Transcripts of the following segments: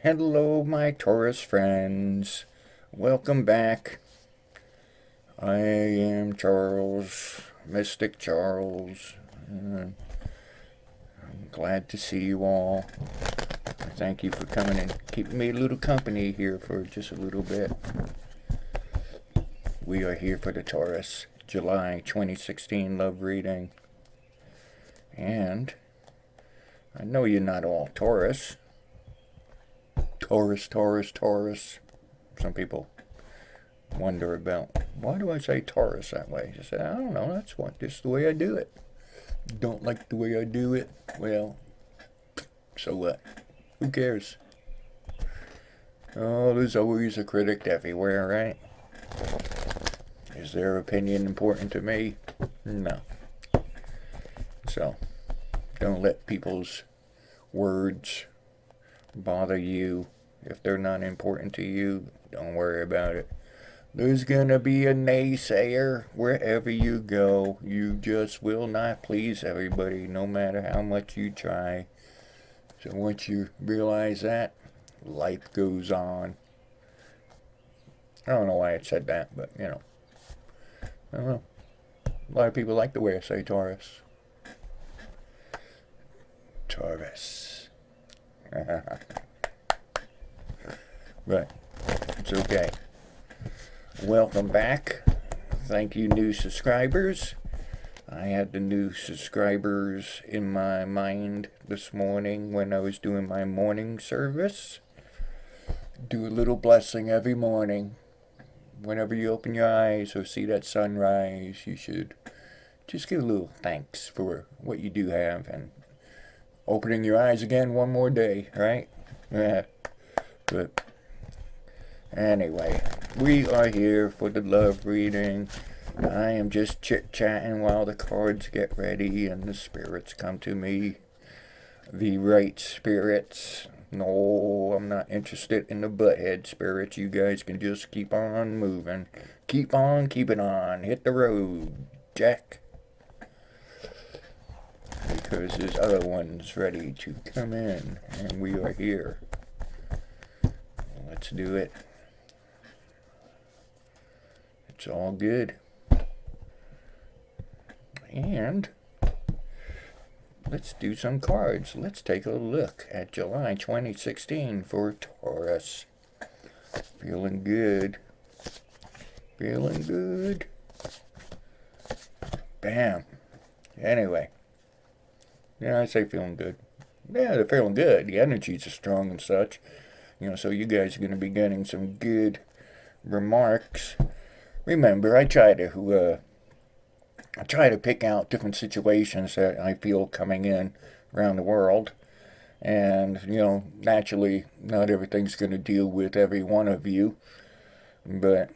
Hello, my Taurus friends. Welcome back. I am Charles, Mystic Charles. I'm glad to see you all. Thank you for coming and keeping me a little company here for just a little bit. We are here for the Taurus July 2016 love reading. And I know you're not all Taurus. Taurus. Some people wonder about, why do I say Taurus that way? Just say, I don't know, that's just the way I do it. Don't like the way I do it? Well, so what? Who cares? Oh, there's always a critic everywhere, right? Is their opinion important to me? No. So, don't let people's words bother you. If they're not important to you, don't worry about it. There's gonna be a naysayer wherever you go. You just will not please everybody, no matter how much you try. So once you realize that, life goes on. I don't know why I said that, but I don't know. A lot of people like the way I say Taurus. Taurus. But it's okay. Welcome back. Thank you, new subscribers. I had the new subscribers in my mind this morning when I was doing my morning service. Do a little blessing every morning. Whenever you open your eyes or see that sunrise, you should just give a little thanks for what you do have and opening your eyes again one more day, right? Yeah. But anyway, we are here for the love reading. I am just chit-chatting while the cards get ready and the spirits come to me. The right spirits. No, I'm not interested in the butthead spirits. You guys can just keep on moving. Keep on keeping on. Hit the road, Jack. Because there's other ones ready to come in, and we are here. Let's do it. It's all good. And let's do some cards. Let's take a look at July 2016 for Taurus. Feeling good. Feeling good. Bam. Anyway. Yeah, I say feeling good. Yeah, they're feeling good. The energies are strong and such. So you guys are going to be getting some good remarks. Remember, I try to pick out different situations that I feel coming in around the world. And, naturally, not everything's going to deal with every one of you. But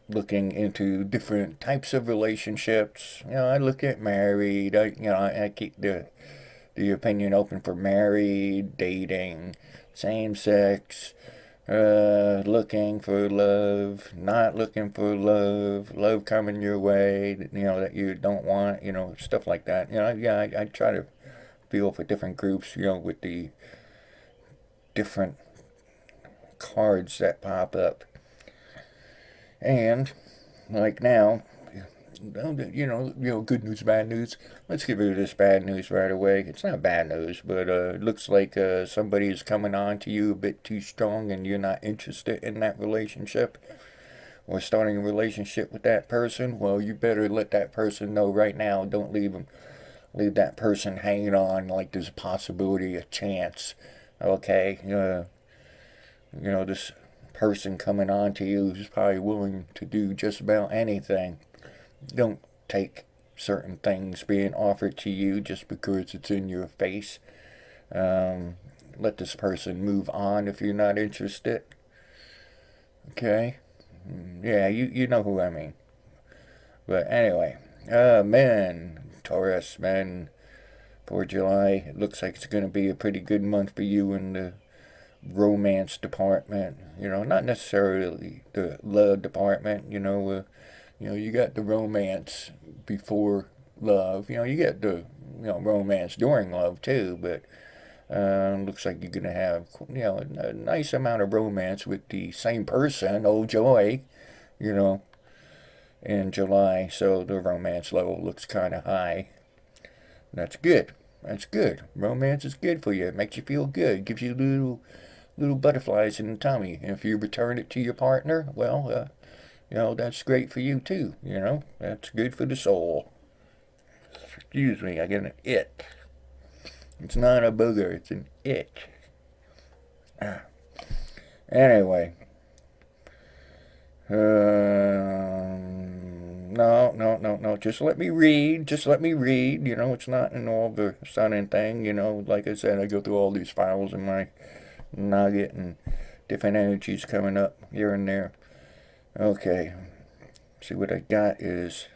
looking into different types of relationships, I look at married. I keep the opinion open for married, dating, same sex, looking for love, not looking for love, love coming your way, that you don't want, stuff like that. I try to feel for different groups, with the different cards that pop up. And, like now, good news, bad news. Let's get rid of this bad news right away. It's not bad news, but it looks like somebody is coming on to you a bit too strong and you're not interested in that relationship or starting a relationship with that person. Well, you better let that person know right now. Don't leave that person hanging on like there's a possibility, a chance. Okay? This person coming on to you is probably willing to do just about anything. Don't take certain things being offered to you just because it's in your face. Let this person move on if you're not interested. Okay? Yeah, you know who I mean. But anyway, men, Taurus, men, for July, it looks like it's going to be a pretty good month for you in the romance department. Not necessarily the love department. You got the romance before love. You get the romance during love too. But Looks like you're going to have, a nice amount of romance with the same person, oh joy, you know, in July. So the romance level looks kind of high. That's good. That's good. Romance is good for you. It makes you feel good. Gives you little butterflies in the tummy. And if you return it to your partner, well, that's great for you too. That's good for the soul. Excuse me, I get an ick. It's not a booger, it's an ick. Anyway. No. Just let me read. Just let me read. It's not an all of a sudden thing. Like I said, I go through all these files in my nugget and different energies coming up here and there. Okay. See, what I got is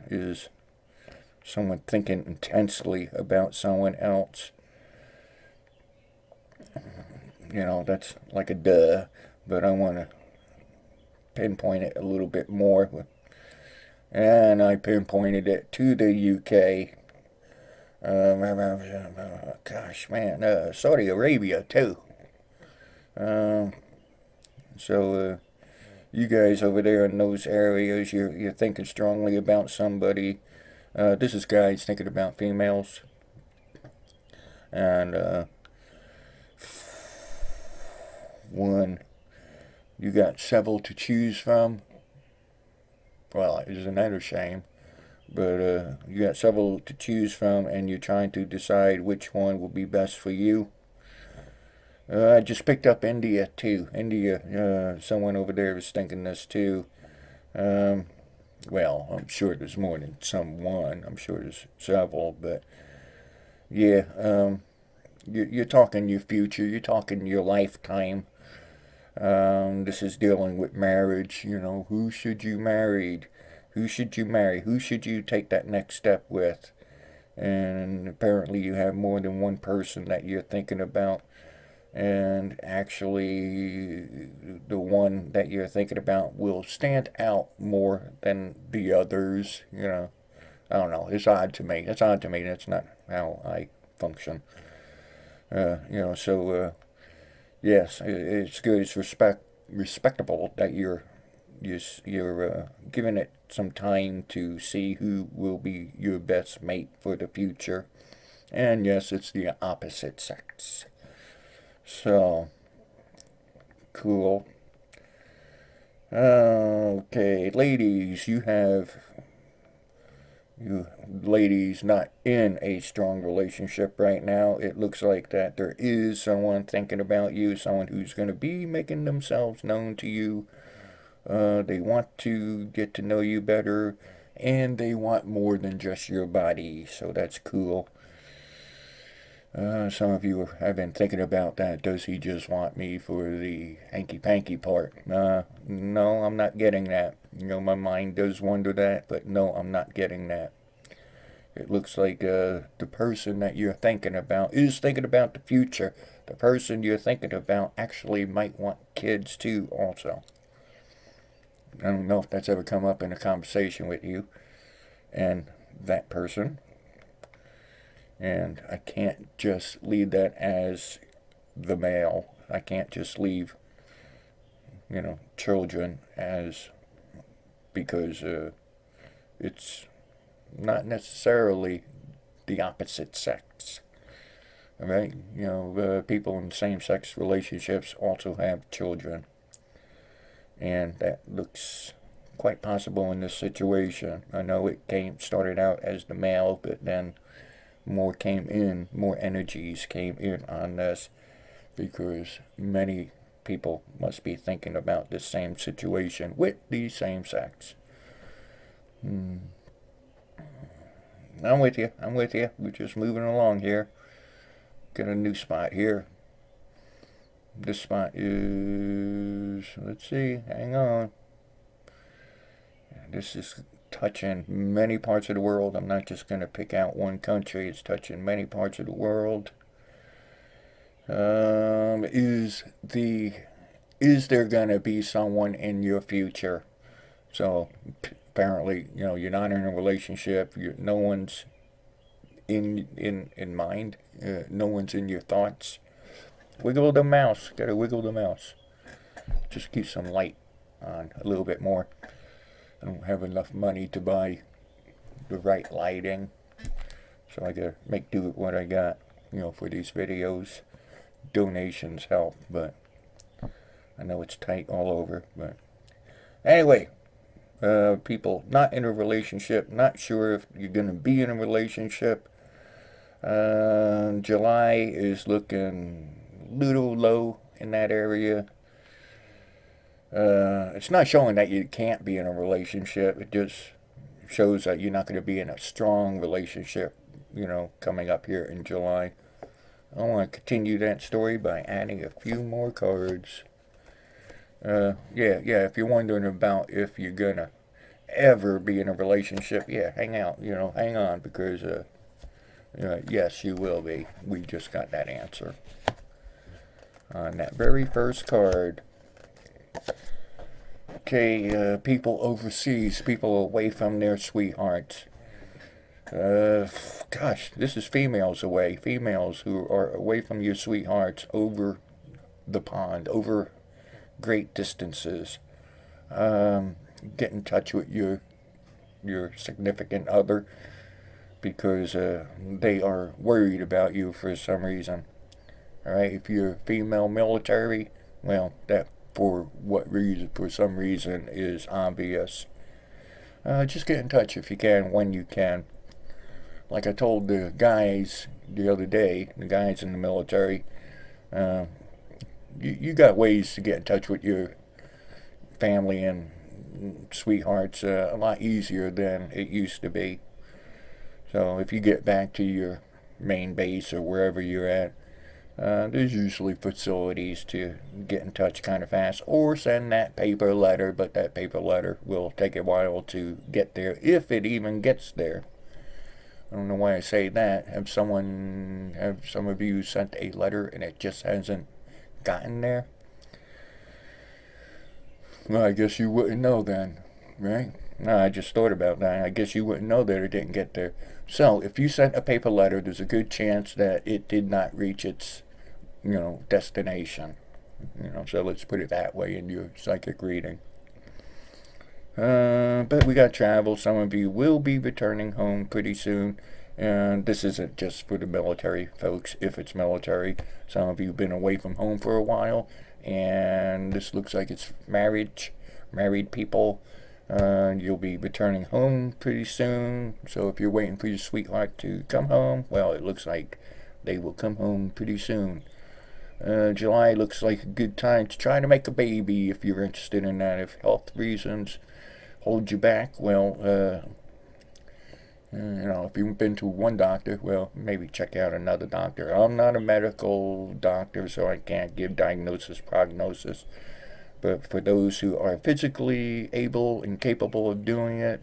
someone thinking intensely about someone else. That's like a duh, but I want to pinpoint it a little bit more. And I pinpointed it to the UK. Gosh, man, Saudi Arabia too. So you guys over there in those areas, you're thinking strongly about somebody. This is guys thinking about females. And one, you got several to choose from. Well, it's another shame. But you got several to choose from, and you're trying to decide which one will be best for you. I just picked up India, too. India, someone over there is thinking this, too. Well, I'm sure there's more than someone. I'm sure there's several, but yeah, you're talking your future. You're talking your lifetime. This is dealing with marriage. Who should you marry? Who should you marry? Who should you take that next step with? And apparently you have more than one person that you're thinking about. And actually, the one that you're thinking about will stand out more than the others. I don't know. It's odd to me. It's odd to me. That's not how I function. So yes, it's good. It's respectable that you're giving it some time to see who will be your best mate for the future. And yes, it's the opposite sex. So, cool. Okay, ladies, you ladies not in a strong relationship right now. It looks like that there is someone thinking about you, someone who's going to be making themselves known to you. They want to get to know you better, and they want more than just your body, so that's cool. Some of you have been thinking about that. Does he just want me for the hanky panky part? No, I'm not getting that. My mind does wonder that, but no, I'm not getting that. It looks like the person that you're thinking about is thinking about the future. The person you're thinking about actually might want kids too, also. I don't know if that's ever come up in a conversation with you and that person. And I can't just leave that as the male. I can't just leave, children as, because it's not necessarily the opposite sex. All right? People in same-sex relationships also have children. And that looks quite possible in this situation. I know it started out as the male, but then more energies came in on this, because many people must be thinking about this same situation with the same sex. I'm with you. We're just moving along here. Got a new spot here. This spot is, let's see, hang on. This is touching many parts of the world. I'm not just going to pick out one country. It's touching many parts of the world. Is there going to be someone in your future? So apparently, you're not in a relationship. No one's in mind. No one's in your thoughts. Wiggle the mouse. Gotta wiggle the mouse. Just keep some light on a little bit more. I don't have enough money to buy the right lighting, so I gotta make do with what I got, you know, for these videos. Donations help, but I know it's tight all over. But anyway, people not in a relationship, not sure if you're gonna be in a relationship. July is looking a little low in that area. It's not showing that you can't be in a relationship. It just shows that you're not going to be in a strong relationship, you know, coming up here in July. I want to continue that story by adding a few more cards. Yeah, if you're wondering about if you're going to ever be in a relationship, yeah, hang out, you know, hang on, because, yes, you will be. We just got that answer on that very first card. Okay, people overseas, people away from their sweethearts. Gosh, this is females away. Females who are away from your sweethearts over the pond, over great distances. Get in touch with your significant other, because they are worried about you for some reason. Alright, if you're female military, well, that for what reason, for some reason, is obvious. Just get in touch if you can, when you can. Like I told the guys the other day, the guys in the military, you got ways to get in touch with your family and sweethearts a lot easier than it used to be. So if you get back to your main base or wherever you're at, there's usually facilities to get in touch kind of fast, or send that paper letter, but that paper letter will take a while to get there, if it even gets there. I don't know why I say that. Have some of you sent a letter and it just hasn't gotten there? Well, I guess you wouldn't know then, right? No, I just thought about that. I guess you wouldn't know that it didn't get there. So, if you sent a paper letter, there's a good chance that it did not reach its, you know, destination. You know, so let's put it that way in your psychic reading. But we got travel. Some of you will be returning home pretty soon. And this isn't just for the military folks, if it's military. Some of you have been away from home for a while, and this looks like it's married people. You'll be returning home pretty soon. So if you're waiting for your sweetheart to come home, well, it looks like they will come home pretty soon. July looks like a good time to try to make a baby if you're interested in that. If health reasons hold you back, well, you know, if you've been to one doctor, well, maybe check out another doctor. I'm not a medical doctor, so I can't give diagnosis, prognosis. But for those who are physically able and capable of doing it,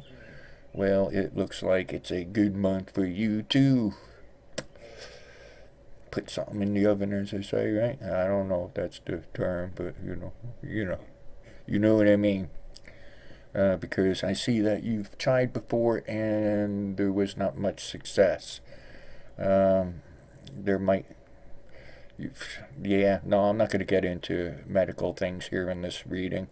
well, it looks like it's a good month for you to put something in the oven, as they say, right? I don't know if that's the term, but you know what I mean. Because I see that you've tried before and there was not much success. There might... Yeah, no, I'm not going to get into medical things here in this reading,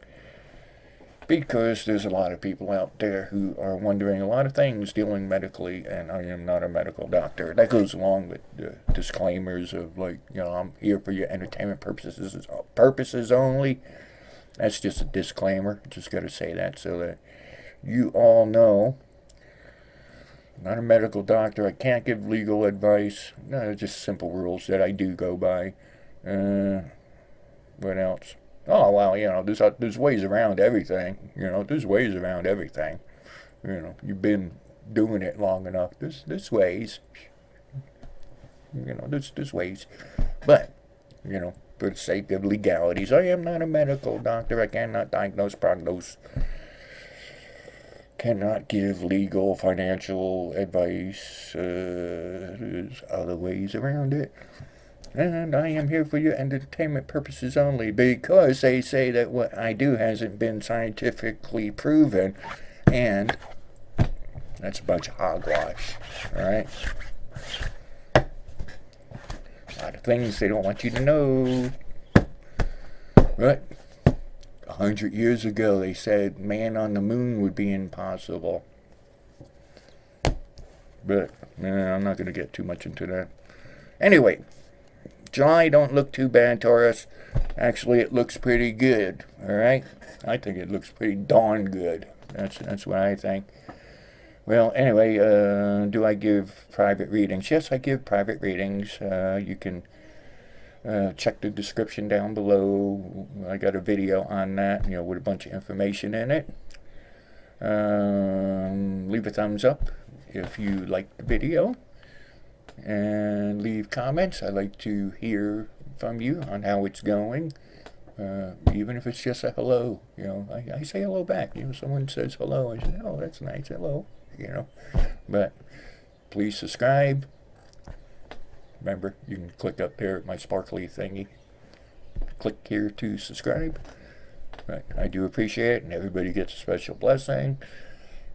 because there's a lot of people out there who are wondering a lot of things dealing medically, and I am not a medical doctor. That goes along with the disclaimers of, like, you know, I'm here for your entertainment purposes only. That's just a disclaimer. Just got to say that so that you all know. I'm not a medical doctor. I can't give legal advice. No, just simple rules that I do go by. What else? Oh, well, you know, there's ways around everything. You know, there's ways around everything. You know, you've been doing it long enough. There's ways. You know, there's ways. But, you know, for the sake of legalities, I am not a medical doctor. I cannot diagnose, prognose. Cannot give legal, financial advice. There's other ways around it. And I am here for your entertainment purposes only, because they say that what I do hasn't been scientifically proven, and that's a bunch of hogwash. Alright? A lot of things they don't want you to know. But 100 years ago, they said man on the moon would be impossible. But I'm not going to get too much into that. Anyway, July don't look too bad, Taurus. Actually, it looks pretty good. All right, I think it looks pretty darn good. That's what I think. Well, anyway, do I give private readings? Yes, I give private readings. You can check the description down below. I got a video on that, with a bunch of information in it. Leave a thumbs up if you like the video. And leave comments. I like to hear from you on how it's going. Even if it's just a hello, I say hello back. Someone says hello, I say, oh, that's nice, hello, But please subscribe. Remember, you can click up there at my sparkly thingy. Click here to subscribe. But I do appreciate it, and everybody gets a special blessing.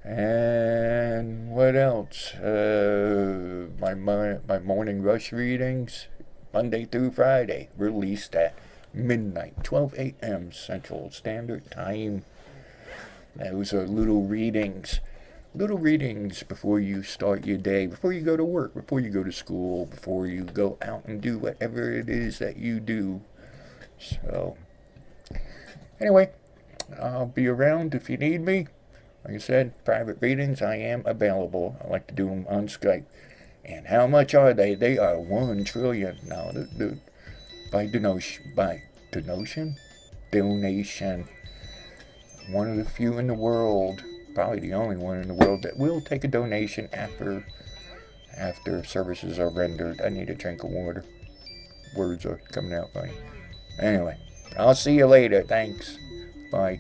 And what else? My morning rush readings, Monday through Friday, released at midnight, 12 a.m. Central Standard Time. Those are little readings before you start your day, before you go to work, before you go to school, before you go out and do whatever it is that you do. So, anyway, I'll be around if you need me. Like I said, private readings, I am available. I like to do them on Skype. And how much are they? They are 1 trillion. Now, by donation. One of the few in the world, probably the only one in the world, that will take a donation after services are rendered. I need a drink of water. Words are coming out funny. Anyway, I'll see you later. Thanks. Bye.